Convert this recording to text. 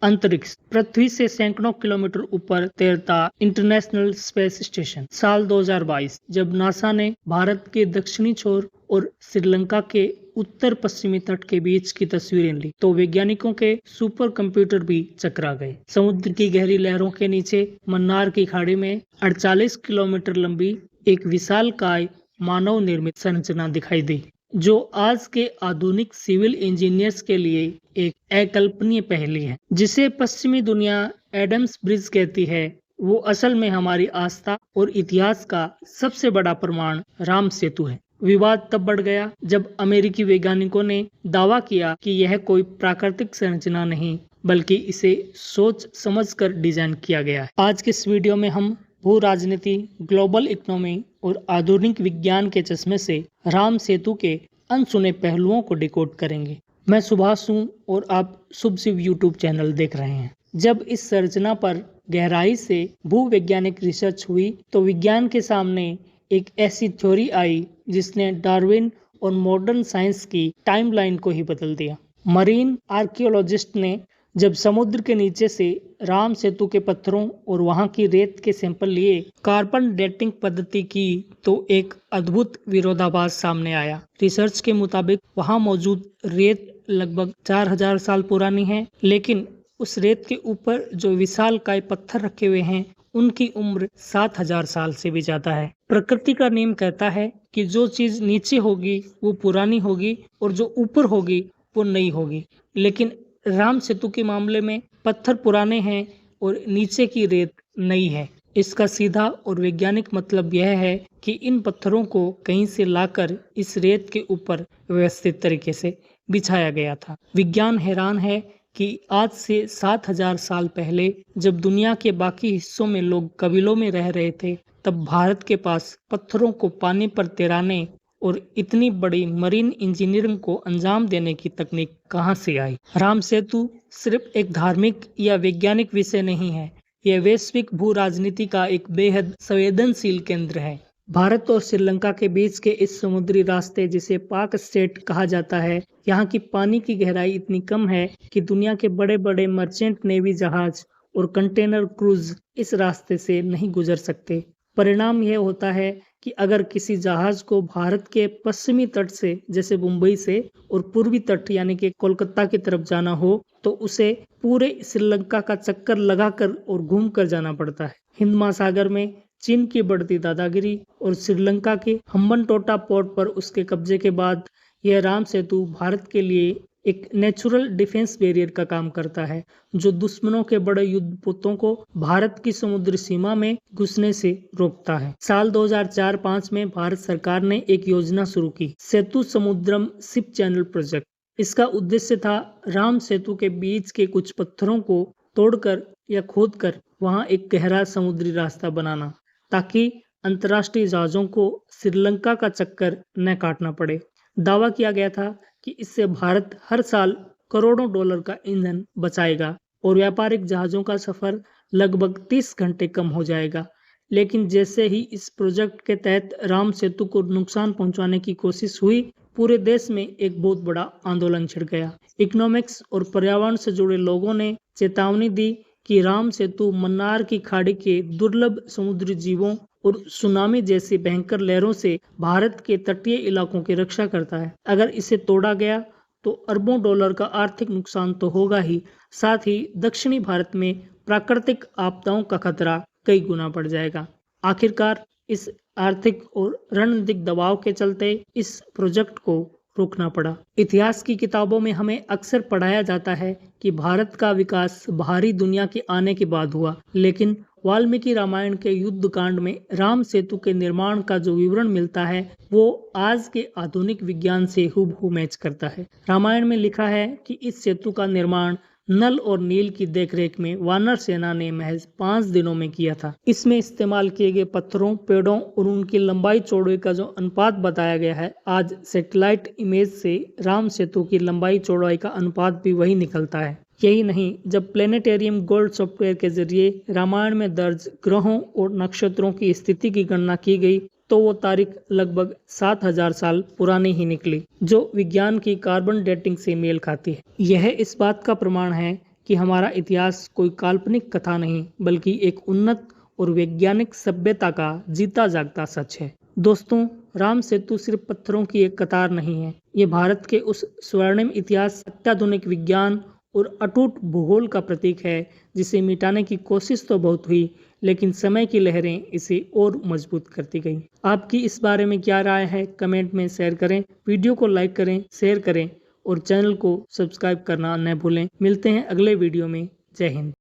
अंतरिक्ष। पृथ्वी से सैकड़ों किलोमीटर ऊपर तैरता इंटरनेशनल स्पेस स्टेशन। साल 2022 जब नासा ने भारत के दक्षिणी छोर और श्रीलंका के उत्तर पश्चिमी तट के बीच की तस्वीरें ली तो वैज्ञानिकों के सुपर कंप्यूटर भी चकरा गए। समुद्र की गहरी लहरों के नीचे मन्नार की खाड़ी में 48 किलोमीटर लंबी एक विशालकाय मानव निर्मित संरचना दिखाई दी, जो आज के आधुनिक सिविल इंजीनियर्स के लिए एक अकल्पनीय पहेली है। जिसे पश्चिमी दुनिया एडम्स ब्रिज कहती है, वो असल में हमारी आस्था और इतिहास का सबसे बड़ा प्रमाण राम सेतु है। विवाद तब बढ़ गया जब अमेरिकी वैज्ञानिकों ने दावा किया कि यह कोई प्राकृतिक संरचना नहीं बल्कि इसे सोच समझकर डिजाइन किया गया है। आज के इस वीडियो में हम भू राजनीति, ग्लोबल इकोनॉमी और आधुनिक विज्ञान के चश्मे से राम सेतु के अनसुने पहलुओं को डिकोड करेंगे। मैं सुभाष हूँ और आप शुभ शिव यूट्यूब चैनल देख रहे हैं। जब इस संरचना पर गहराई से भूवैज्ञानिक रिसर्च हुई तो विज्ञान के सामने एक ऐसी थ्योरी आई जिसने डार्विन और मॉडर्न साइंस की टाइमलाइन को ही बदल दिया। मरीन आर्कियोलॉजिस्ट ने जब समुद्र के नीचे से राम सेतु के पत्थरों और वहां की रेत के सैंपल लिए कार्बन डेटिंग पद्धति की तो एक अद्भुत विरोधाभास सामने आया। रिसर्च के मुताबिक वहां मौजूद रेत लगभग 4000 साल पुरानी है, लेकिन उस रेत के ऊपर जो विशालकाय पत्थर रखे हुए हैं उनकी उम्र 7000 साल से भी ज्यादा है। प्रकृति का नियम कहता है कि जो चीज नीचे होगी वो पुरानी होगी और जो ऊपर होगी वो नई होगी, लेकिन राम सेतु के मामले में पत्थर पुराने हैं और नीचे की रेत नई है। इसका सीधा और वैज्ञानिक मतलब यह है कि इन पत्थरों को कहीं से लाकर इस रेत के ऊपर व्यवस्थित तरीके से बिछाया गया था। विज्ञान हैरान है कि आज से 7000 साल पहले जब दुनिया के बाकी हिस्सों में लोग कबीलों में रह रहे थे, तब भारत के पास पत्थरों को पानी पर तैराने और इतनी बड़ी मरीन इंजीनियरिंग को अंजाम देने की तकनीक कहां से आई। राम सेतु सिर्फ एक धार्मिक या वैज्ञानिक विषय नहीं है, यह वैश्विक भू राजनीति का एक बेहद संवेदनशील केंद्र है। भारत और श्रीलंका के बीच के इस समुद्री रास्ते, जिसे पाक स्ट्रेट कहा जाता है, यहाँ की पानी की गहराई इतनी कम है कि दुनिया के बड़े बड़े मर्चेंट नेवी जहाज और कंटेनर क्रूज इस रास्ते से नहीं गुजर सकते। परिणाम यह होता है कि अगर किसी जहाज को भारत के पश्चिमी तट से जैसे मुंबई से और पूर्वी तट यानी कि कोलकाता की तरफ जाना हो तो उसे पूरे श्रीलंका का चक्कर लगाकर और घूमकर जाना पड़ता है। हिंद महासागर में चीन की बढ़ती दादागिरी और श्रीलंका के हम्बनटोटा पोर्ट पर उसके कब्जे के बाद यह राम सेतु भारत के लिए एक नेचुरल डिफेंस बैरियर का काम करता है, जो दुश्मनों के बड़े युद्धपोतों को भारत की समुद्री सीमा में घुसने से रोकता है। साल 2004-05 में भारत सरकार ने एक योजना शुरू की, सेतु समुद्रम शिप चैनल प्रोजेक्ट। इसका उद्देश्य था राम सेतु के बीच के कुछ पत्थरों को तोड़कर या खोदकर वहां एक गहरा समुद्री रास्ता बनाना, ताकि अंतर्राष्ट्रीय जहाजों को श्रीलंका का चक्कर न काटना पड़े। दावा किया गया था कि इससे भारत हर साल करोड़ों डॉलर का ईंधन बचाएगा और व्यापारिक जहाजों का सफर लगभग 30 घंटे कम हो जाएगा। लेकिन जैसे ही इस प्रोजेक्ट के तहत राम सेतु को नुकसान पहुंचाने की कोशिश हुई, पूरे देश में एक बहुत बड़ा आंदोलन छिड़ गया। इकोनॉमिक्स और पर्यावरण से जुड़े लोगों ने चेतावनी दी कि राम सेतु मन्नार की खाड़ी के दुर्लभ समुद्री जीवों और सुनामी जैसी भयंकर लहरों से भारत के तटीय इलाकों की रक्षा करता है। अगर इसे तोड़ा गया तो अरबों डॉलर का आर्थिक नुकसान तो होगा ही, साथ ही दक्षिणी भारत में प्राकृतिक आपदाओं का खतरा कई गुना बढ़ जाएगा। आखिरकार इस आर्थिक और रणनीतिक दबाव के चलते इस प्रोजेक्ट को रोकना पड़ा। इतिहास की किताबों में हमें अक्सर पढ़ाया जाता है कि भारत का विकास बाहरी दुनिया के आने के बाद हुआ, लेकिन वाल्मीकि रामायण के युद्ध कांड में राम सेतु के निर्माण का जो विवरण मिलता है वो आज के आधुनिक विज्ञान से हूबहू मैच करता है। रामायण में लिखा है कि इस सेतु का निर्माण नल और नील की देखरेख में वानर सेना ने महज 5 दिनों में किया था। इसमें इस्तेमाल किए गए पत्थरों, पेड़ों और उनकी लंबाई चौड़ाई का जो अनुपात बताया गया है, आज सैटेलाइट इमेज से राम सेतु की लंबाई चौड़ाई का अनुपात भी वही निकलता है। यही नहीं, जब प्लेनेटेरियम गोल्ड सॉफ्टवेयर के जरिए रामायण में दर्ज ग्रहों और नक्षत्रों की स्थिति की गणना की गई तो वो तारीख लगभग 7000 साल पुरानी ही निकली, जो विज्ञान की कार्बन डेटिंग से मेल खाती है। यह इस बात का प्रमाण है कि हमारा इतिहास कोई काल्पनिक कथा नहीं बल्कि एक उन्नत और वैज्ञानिक सभ्यता का जीता जागता सच है। दोस्तों, राम सेतु सिर्फ पत्थरों की एक कतार नहीं है, ये भारत के उस स्वर्णिम इतिहास, अत्याधुनिक विज्ञान और अटूट भूगोल का प्रतीक है जिसे मिटाने की कोशिश तो बहुत हुई, लेकिन समय की लहरें इसे और मजबूत करती गई। आपकी इस बारे में क्या राय है, कमेंट में शेयर करें। वीडियो को लाइक करें, शेयर करें और चैनल को सब्सक्राइब करना न भूलें। मिलते हैं अगले वीडियो में। जय हिंद।